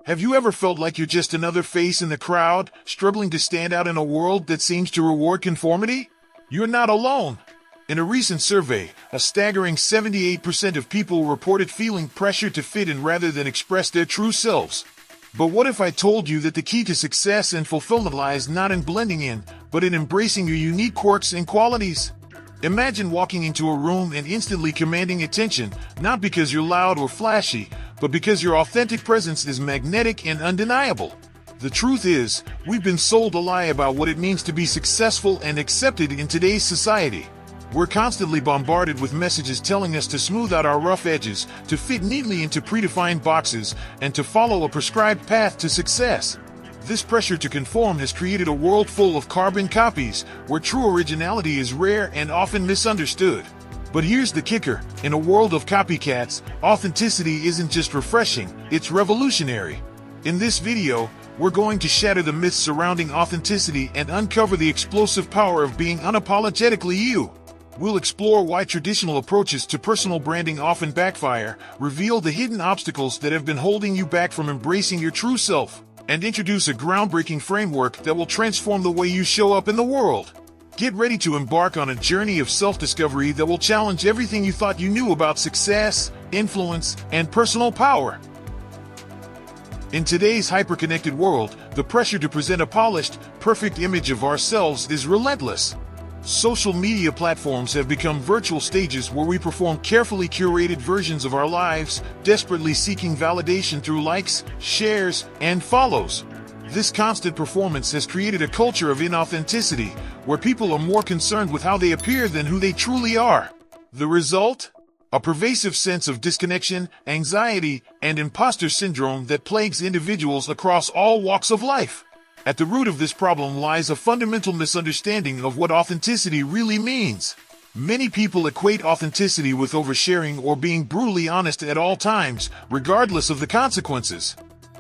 Have you ever felt like you're just another face in the crowd, struggling to stand out in a world that seems to reward conformity? You're not alone. In a recent survey, a staggering 78% of people reported feeling pressure to fit in rather than express their true selves. But what if I told you that the key to success and fulfillment lies not in blending in, but in embracing your unique quirks and qualities? Imagine walking into a room and instantly commanding attention, not because you're loud or flashy, but because your authentic presence is magnetic and undeniable. The truth is, we've been sold a lie about what it means to be successful and accepted in today's society. We're constantly bombarded with messages telling us to smooth out our rough edges, to fit neatly into predefined boxes, and to follow a prescribed path to success. This pressure to conform has created a world full of carbon copies, where true originality is rare and often misunderstood. But here's the kicker: in a world of copycats, authenticity isn't just refreshing, it's revolutionary. In this video, we're going to shatter the myths surrounding authenticity and uncover the explosive power of being unapologetically you. We'll explore why traditional approaches to personal branding often backfire, reveal the hidden obstacles that have been holding you back from embracing your true self, and introduce a groundbreaking framework that will transform the way you show up in the world. Get ready to embark on a journey of self-discovery that will challenge everything you thought you knew about success, influence, and personal power. In today's hyper-connected world, the pressure to present a polished, perfect image of ourselves is relentless. Social media platforms have become virtual stages where we perform carefully curated versions of our lives, desperately seeking validation through likes, shares, and follows. This constant performance has created a culture of inauthenticity, where people are more concerned with how they appear than who they truly are. The result? A pervasive sense of disconnection, anxiety, and imposter syndrome that plagues individuals across all walks of life. At the root of this problem lies a fundamental misunderstanding of what authenticity really means. Many people equate authenticity with oversharing or being brutally honest at all times, regardless of the consequences.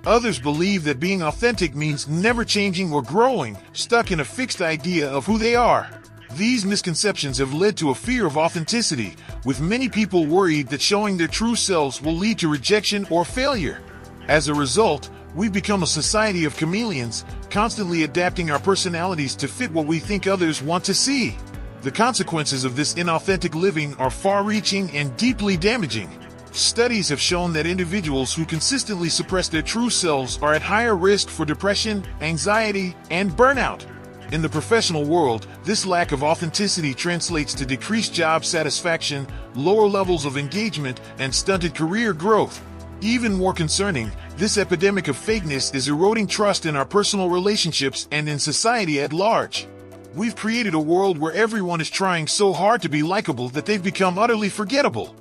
Others believe that being authentic means never changing or growing, stuck in a fixed idea of who they are. These misconceptions have led to a fear of authenticity, with many people worried that showing their true selves will lead to rejection or failure. As a result, we've become a society of chameleons, constantly adapting our personalities to fit what we think others want to see. The consequences of this inauthentic living are far-reaching and deeply damaging. Studies have shown that individuals who consistently suppress their true selves are at higher risk for depression, anxiety, and burnout. In the professional world, this lack of authenticity translates to decreased job satisfaction, lower levels of engagement, and stunted career growth. Even more concerning, this epidemic of fakeness is eroding trust in our personal relationships and in society at large. We've created a world where everyone is trying so hard to be likable that they've become utterly forgettable.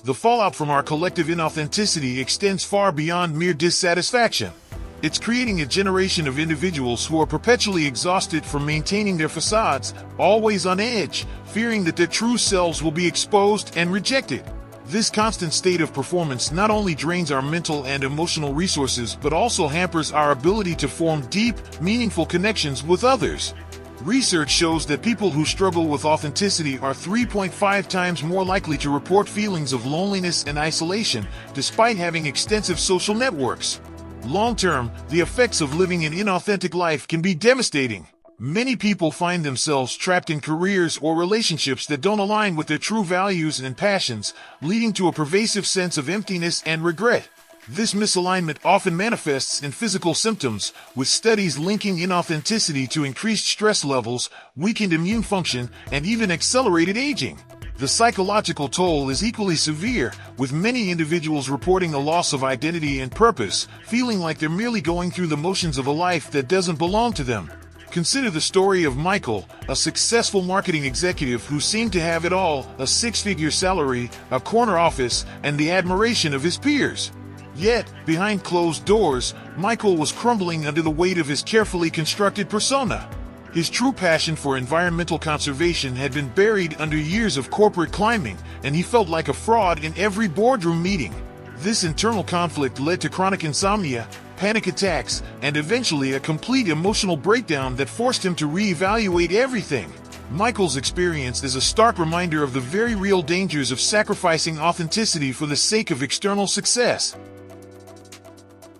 The fallout from our collective inauthenticity extends far beyond mere dissatisfaction. It's creating a generation of individuals who are perpetually exhausted from maintaining their facades, always on edge, fearing that their true selves will be exposed and rejected. This constant state of performance not only drains our mental and emotional resources but also hampers our ability to form deep, meaningful connections with others. Research shows that people who struggle with authenticity are 3.5 times more likely to report feelings of loneliness and isolation, despite having extensive social networks. Long-term, the effects of living an inauthentic life can be devastating. Many people find themselves trapped in careers or relationships that don't align with their true values and passions, leading to a pervasive sense of emptiness and regret. This misalignment often manifests in physical symptoms, with studies linking inauthenticity to increased stress levels, weakened immune function, and even accelerated aging. The psychological toll is equally severe, with many individuals reporting a loss of identity and purpose, feeling like they're merely going through the motions of a life that doesn't belong to them. Consider the story of Michael, a successful marketing executive who seemed to have it all: a six-figure salary, a corner office, and the admiration of his peers. Yet, behind closed doors, Michael was crumbling under the weight of his carefully constructed persona. His true passion for environmental conservation had been buried under years of corporate climbing, and he felt like a fraud in every boardroom meeting. This internal conflict led to chronic insomnia, panic attacks, and eventually a complete emotional breakdown that forced him to reevaluate everything. Michael's experience is a stark reminder of the very real dangers of sacrificing authenticity for the sake of external success.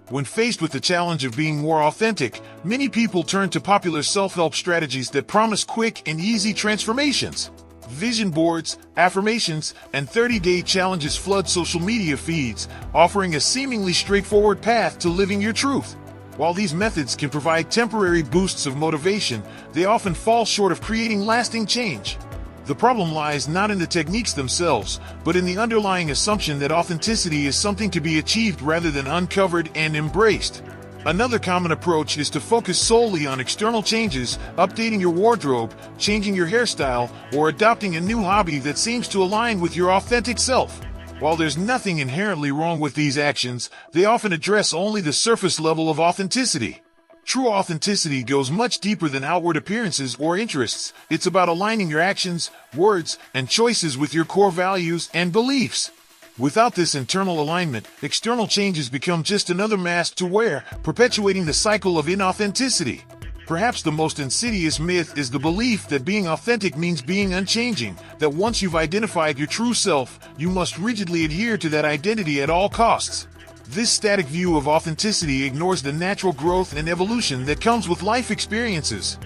When faced with the challenge of being more authentic, many people turn to popular self-help strategies that promise quick and easy transformations. Vision boards, affirmations, and 30-day challenges flood social media feeds, offering a seemingly straightforward path to living your truth. While these methods can provide temporary boosts of motivation, they often fall short of creating lasting change. The problem lies not in the techniques themselves, but in the underlying assumption that authenticity is something to be achieved rather than uncovered and embraced. Another common approach is to focus solely on external changes, updating your wardrobe, changing your hairstyle, or adopting a new hobby that seems to align with your authentic self. While there's nothing inherently wrong with these actions, they often address only the surface level of authenticity. True authenticity goes much deeper than outward appearances or interests. It's about aligning your actions, words, and choices with your core values and beliefs. Without this internal alignment, external changes become just another mask to wear, perpetuating the cycle of inauthenticity. Perhaps the most insidious myth is the belief that being authentic means being unchanging, that once you've identified your true self, you must rigidly adhere to that identity at all costs. This static view of authenticity ignores the natural growth and evolution that comes with life experiences.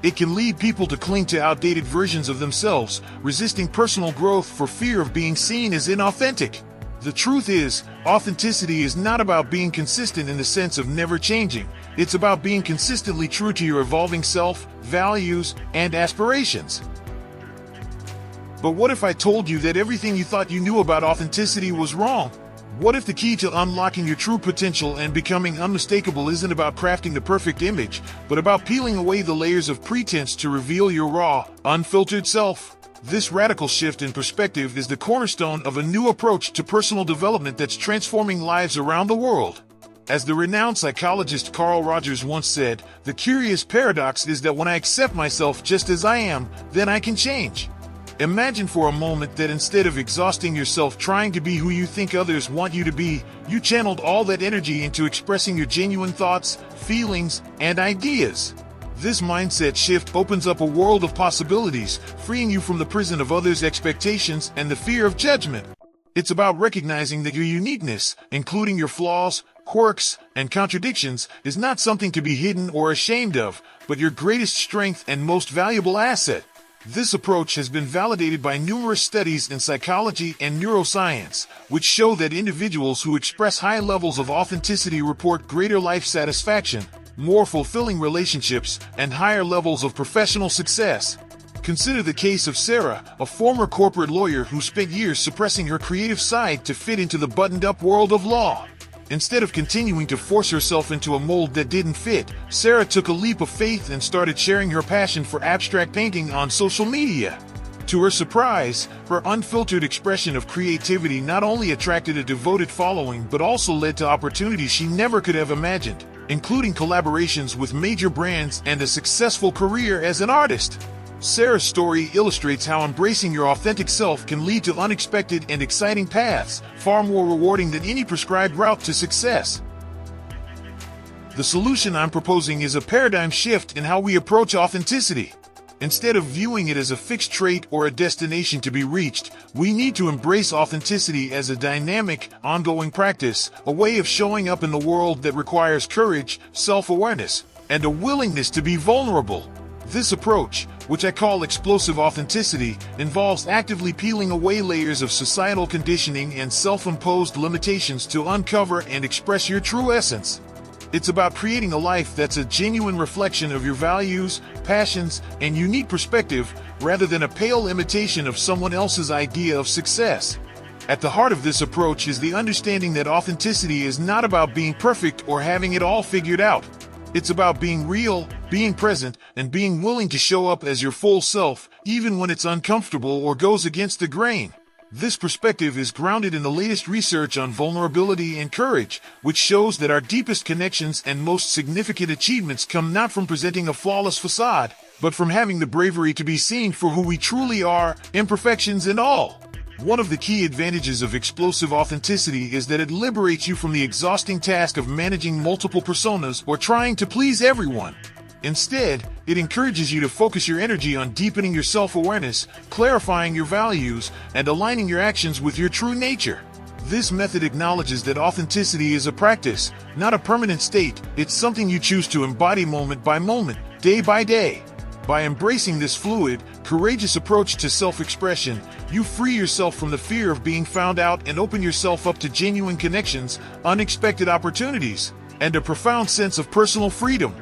It can lead people to cling to outdated versions of themselves, resisting personal growth for fear of being seen as inauthentic. The truth is, authenticity is not about being consistent in the sense of never changing. It's about being consistently true to your evolving self, values, and aspirations. But what if I told you that everything you thought you knew about authenticity was wrong? What if the key to unlocking your true potential and becoming unmistakable isn't about crafting the perfect image, but about peeling away the layers of pretense to reveal your raw, unfiltered self? This radical shift in perspective is the cornerstone of a new approach to personal development that's transforming lives around the world. As the renowned psychologist Carl Rogers once said, the curious paradox is that when I accept myself just as I am, then I can change. Imagine for a moment that instead of exhausting yourself trying to be who you think others want you to be, you channeled all that energy into expressing your genuine thoughts, feelings, and ideas. This mindset shift opens up a world of possibilities, freeing you from the prison of others' expectations and the fear of judgment. It's about recognizing that your uniqueness, including your flaws, quirks, and contradictions, is not something to be hidden or ashamed of, but your greatest strength and most valuable asset. This approach has been validated by numerous studies in psychology and neuroscience, which show that individuals who express high levels of authenticity report greater life satisfaction, more fulfilling relationships, and higher levels of professional success. Consider the case of Sarah, a former corporate lawyer who spent years suppressing her creative side to fit into the buttoned-up world of law. Instead of continuing to force herself into a mold that didn't fit, Sarah took a leap of faith and started sharing her passion for abstract painting on social media. To her surprise, her unfiltered expression of creativity not only attracted a devoted following but also led to opportunities she never could have imagined, including collaborations with major brands and a successful career as an artist. Sarah's story illustrates how embracing your authentic self can lead to unexpected and exciting paths, far more rewarding than any prescribed route to success. The solution I'm proposing is a paradigm shift in how we approach authenticity. Instead of viewing it as a fixed trait or a destination to be reached, we need to embrace authenticity as a dynamic, ongoing practice, a way of showing up in the world that requires courage, self-awareness, and a willingness to be vulnerable. This approach, which I call explosive authenticity, involves actively peeling away layers of societal conditioning and self-imposed limitations to uncover and express your true essence. It's about creating a life that's a genuine reflection of your values, passions, and unique perspective, rather than a pale imitation of someone else's idea of success. At the heart of this approach is the understanding that authenticity is not about being perfect or having it all figured out. It's about being real, being present, and being willing to show up as your full self, even when it's uncomfortable or goes against the grain. This perspective is grounded in the latest research on vulnerability and courage, which shows that our deepest connections and most significant achievements come not from presenting a flawless facade, but from having the bravery to be seen for who we truly are, imperfections and all. One of the key advantages of explosive authenticity is that it liberates you from the exhausting task of managing multiple personas or trying to please everyone. Instead, it encourages you to focus your energy on deepening your self-awareness, clarifying your values, and aligning your actions with your true nature. This method acknowledges that authenticity is a practice, not a permanent state. It's something you choose to embody moment by moment, day by day. By embracing this fluid, courageous approach to self-expression, you free yourself from the fear of being found out and open yourself up to genuine connections, unexpected opportunities, and a profound sense of personal freedom.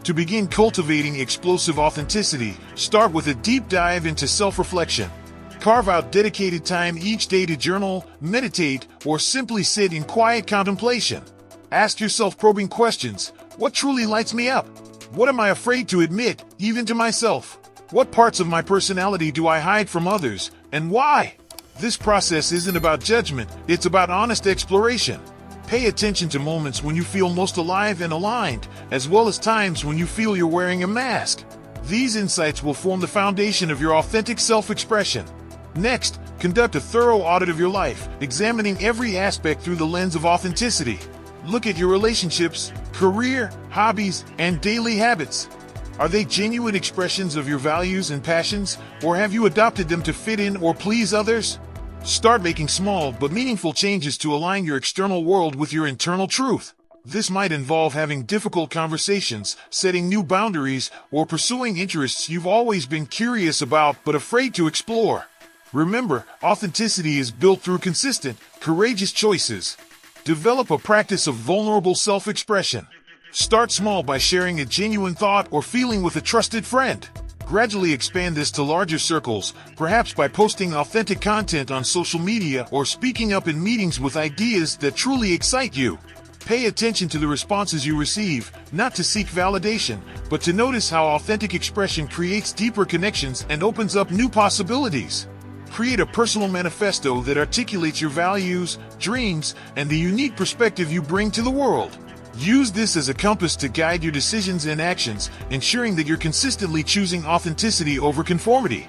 To begin cultivating explosive authenticity, start with a deep dive into self-reflection. Carve out dedicated time each day to journal, meditate, or simply sit in quiet contemplation. Ask yourself probing questions. What truly lights me up? What am I afraid to admit, even to myself? What parts of my personality do I hide from others, and why? This process isn't about judgment, it's about honest exploration. Pay attention to moments when you feel most alive and aligned, as well as times when you feel you're wearing a mask. These insights will form the foundation of your authentic self-expression. Next, conduct a thorough audit of your life, examining every aspect through the lens of authenticity. Look at your relationships, career, hobbies, and daily habits. Are they genuine expressions of your values and passions, or have you adopted them to fit in or please others? Start making small but meaningful changes to align your external world with your internal truth. This might involve having difficult conversations, setting new boundaries, or pursuing interests you've always been curious about but afraid to explore. Remember, authenticity is built through consistent, courageous choices. Develop a practice of vulnerable self-expression. Start small by sharing a genuine thought or feeling with a trusted friend. Gradually expand this to larger circles, perhaps by posting authentic content on social media or speaking up in meetings with ideas that truly excite you. Pay attention to the responses you receive, not to seek validation, but to notice how authentic expression creates deeper connections and opens up new possibilities. Create a personal manifesto that articulates your values, dreams, and the unique perspective you bring to the world. Use this as a compass to guide your decisions and actions, ensuring that you're consistently choosing authenticity over conformity.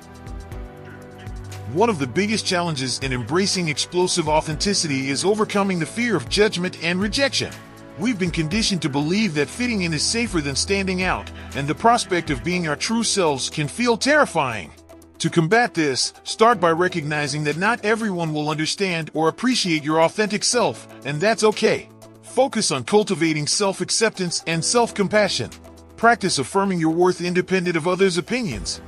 One of the biggest challenges in embracing explosive authenticity is overcoming the fear of judgment and rejection. We've been conditioned to believe that fitting in is safer than standing out, and the prospect of being our true selves can feel terrifying. To combat this, start by recognizing that not everyone will understand or appreciate your authentic self, and that's okay. Focus on cultivating self-acceptance and self-compassion. Practice affirming your worth independent of others' opinions.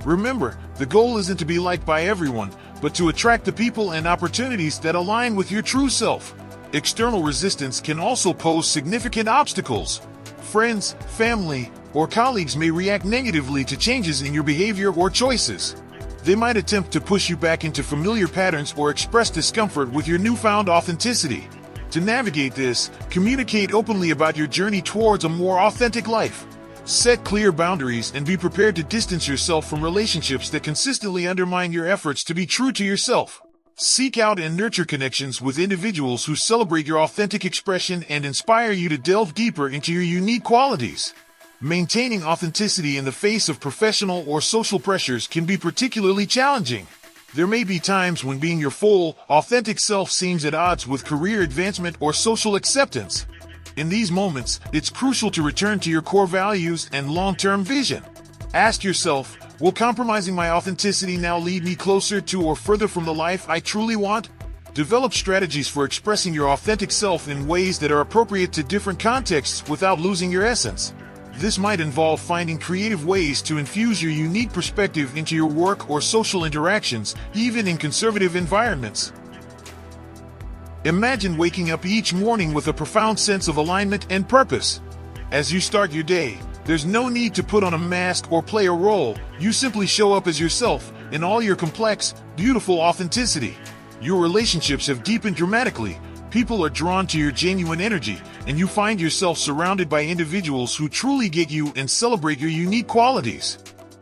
Remember, the goal isn't to be liked by everyone, but to attract the people and opportunities that align with your true self. External resistance can also pose significant obstacles. Friends, family, or colleagues may react negatively to changes in your behavior or choices. They might attempt to push you back into familiar patterns or express discomfort with your newfound authenticity. To navigate this, communicate openly about your journey towards a more authentic life. Set clear boundaries and be prepared to distance yourself from relationships that consistently undermine your efforts to be true to yourself. Seek out and nurture connections with individuals who celebrate your authentic expression and inspire you to delve deeper into your unique qualities. Maintaining authenticity in the face of professional or social pressures can be particularly challenging. There may be times when being your full, authentic self seems at odds with career advancement or social acceptance. In these moments, it's crucial to return to your core values and long-term vision. Ask yourself, will compromising my authenticity now lead me closer to or further from the life I truly want? Develop strategies for expressing your authentic self in ways that are appropriate to different contexts without losing your essence. This might involve finding creative ways to infuse your unique perspective into your work or social interactions, even in conservative environments. Imagine waking up each morning with a profound sense of alignment and purpose. As you start your day, there's no need to put on a mask or play a role. You simply show up as yourself, in all your complex, beautiful authenticity. Your relationships have deepened dramatically. People are drawn to your genuine energy, and you find yourself surrounded by individuals who truly get you and celebrate your unique qualities.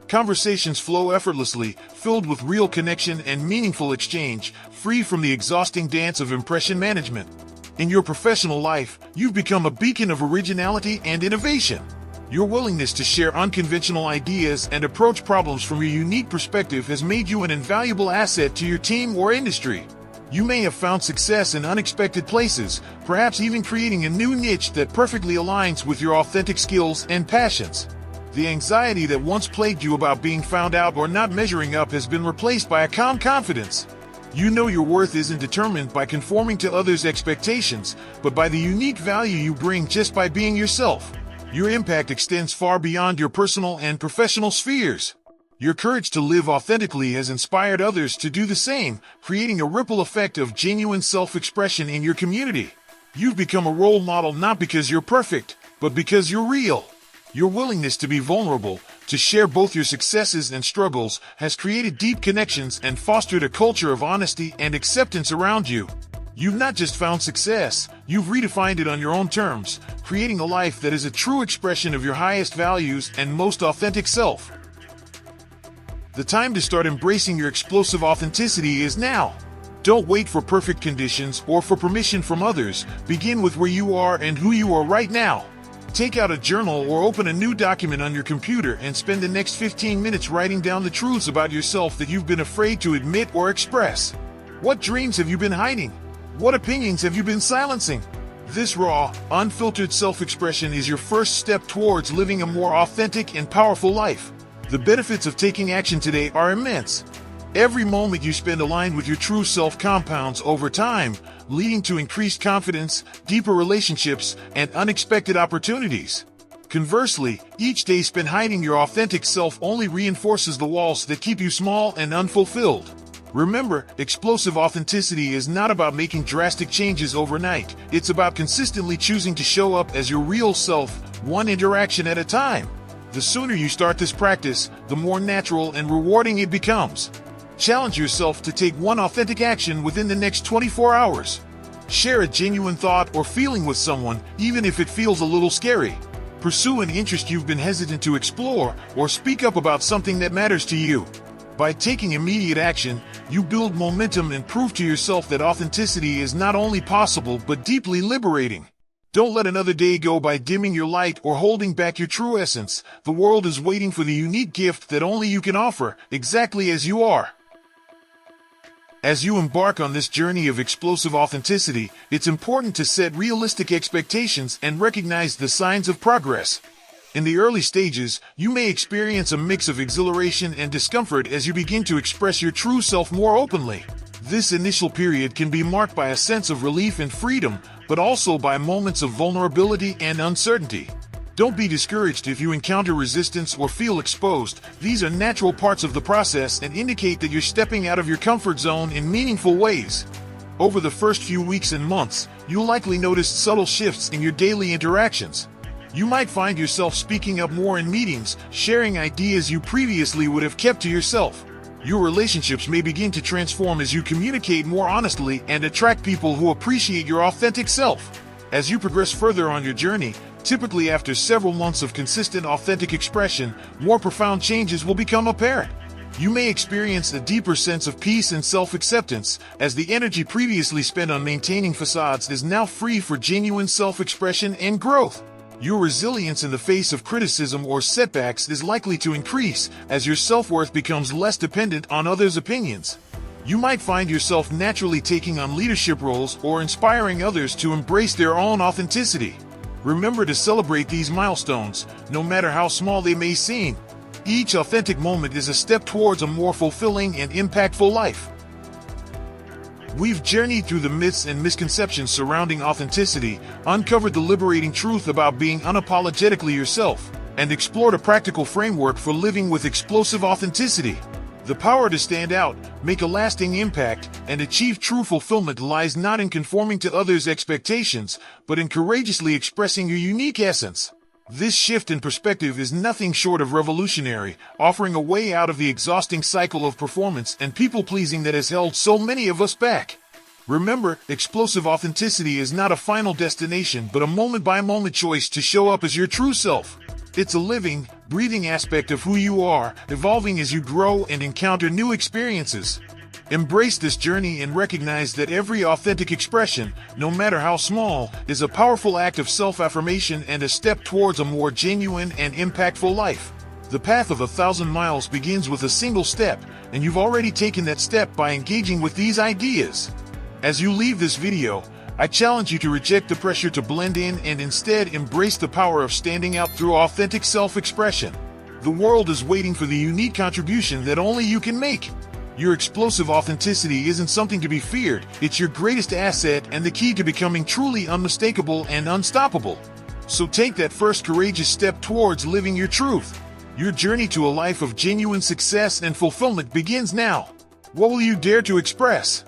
Conversations flow effortlessly, filled with real connection and meaningful exchange, free from the exhausting dance of impression management. In your professional life, you've become a beacon of originality and innovation. Your willingness to share unconventional ideas and approach problems from your unique perspective has made you an invaluable asset to your team or industry. You may have found success in unexpected places, perhaps even creating a new niche that perfectly aligns with your authentic skills and passions. The anxiety that once plagued you about being found out or not measuring up has been replaced by a calm confidence. You know your worth isn't determined by conforming to others' expectations, but by the unique value you bring just by being yourself. Your impact extends far beyond your personal and professional spheres. Your courage to live authentically has inspired others to do the same, creating a ripple effect of genuine self-expression in your community. You've become a role model not because you're perfect, but because you're real. Your willingness to be vulnerable, to share both your successes and struggles, has created deep connections and fostered a culture of honesty and acceptance around you. You've not just found success, you've redefined it on your own terms, creating a life that is a true expression of your highest values and most authentic self. The time to start embracing your explosive authenticity is now. Don't wait for perfect conditions or for permission from others. Begin with where you are and who you are right now. Take out a journal or open a new document on your computer and spend the next 15 minutes writing down the truths about yourself that you've been afraid to admit or express. What dreams have you been hiding? What opinions have you been silencing? This raw, unfiltered self-expression is your first step towards living a more authentic and powerful life. The benefits of taking action today are immense. Every moment you spend aligned with your true self compounds over time, leading to increased confidence, deeper relationships, and unexpected opportunities. Conversely, each day spent hiding your authentic self only reinforces the walls that keep you small and unfulfilled. Remember, explosive authenticity is not about making drastic changes overnight. It's about consistently choosing to show up as your real self, one interaction at a time. The sooner you start this practice, the more natural and rewarding it becomes. Challenge yourself to take one authentic action within the next 24 hours. Share a genuine thought or feeling with someone, even if it feels a little scary. Pursue an interest you've been hesitant to explore, or speak up about something that matters to you. By taking immediate action, you build momentum and prove to yourself that authenticity is not only possible but deeply liberating. Don't let another day go by dimming your light or holding back your true essence. The world is waiting for the unique gift that only you can offer, exactly as you are. As you embark on this journey of explosive authenticity, it's important to set realistic expectations and recognize the signs of progress. In the early stages, you may experience a mix of exhilaration and discomfort as you begin to express your true self more openly. This initial period can be marked by a sense of relief and freedom, but also by moments of vulnerability and uncertainty. Don't be discouraged if you encounter resistance or feel exposed. These are natural parts of the process and indicate that you're stepping out of your comfort zone in meaningful ways. Over the first few weeks and months, you'll likely notice subtle shifts in your daily interactions. You might find yourself speaking up more in meetings, sharing ideas you previously would have kept to yourself. Your relationships may begin to transform as you communicate more honestly and attract people who appreciate your authentic self. As you progress further on your journey, typically after several months of consistent authentic expression, more profound changes will become apparent. You may experience a deeper sense of peace and self-acceptance, as the energy previously spent on maintaining facades is now free for genuine self-expression and growth. Your resilience in the face of criticism or setbacks is likely to increase as your self-worth becomes less dependent on others' opinions. You might find yourself naturally taking on leadership roles or inspiring others to embrace their own authenticity. Remember to celebrate these milestones, no matter how small they may seem. Each authentic moment is a step towards a more fulfilling and impactful life. We've journeyed through the myths and misconceptions surrounding authenticity, uncovered the liberating truth about being unapologetically yourself, and explored a practical framework for living with explosive authenticity. The power to stand out, make a lasting impact, and achieve true fulfillment lies not in conforming to others' expectations, but in courageously expressing your unique essence. This shift in perspective is nothing short of revolutionary, offering a way out of the exhausting cycle of performance and people-pleasing that has held so many of us back. Remember, explosive authenticity is not a final destination but a moment-by-moment choice to show up as your true self. It's a living, breathing aspect of who you are, evolving as you grow and encounter new experiences. Embrace this journey and recognize that every authentic expression, no matter how small, is a powerful act of self-affirmation and a step towards a more genuine and impactful life. The path of 1,000 miles begins with a single step, and you've already taken that step by engaging with these ideas. As you leave this video, I challenge you to reject the pressure to blend in and instead embrace the power of standing out through authentic self-expression. The world is waiting for the unique contribution that only you can make. Your explosive authenticity isn't something to be feared, it's your greatest asset and the key to becoming truly unmistakable and unstoppable. So take that first courageous step towards living your truth. Your journey to a life of genuine success and fulfillment begins now. What will you dare to express?